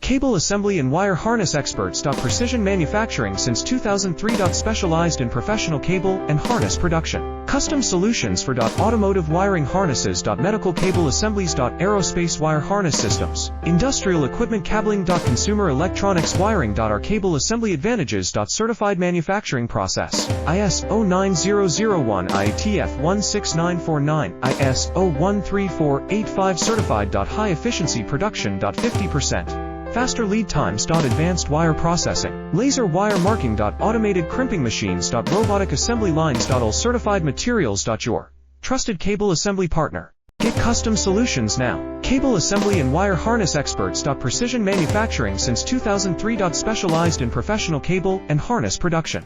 Cable assembly and wire harness experts. Precision manufacturing since 2003. Specialized in professional cable and harness production. Custom solutions for automotive wiring harnesses. Medical cable assemblies. Aerospace wire harness systems. Industrial equipment cabling. Consumer electronics wiring. Our cable assembly advantages. Certified manufacturing process. ISO 9001 IATF 16949 ISO 13485 certified. High efficiency production. 50%. Faster lead times. Advanced wire processing. Laser wire marking. Automated crimping machines. Robotic assembly lines. All certified materials. Your trusted cable assembly partner. Get custom solutions now. Cable assembly and wire harness experts. Precision manufacturing since 2003. Specialized in professional cable and harness production.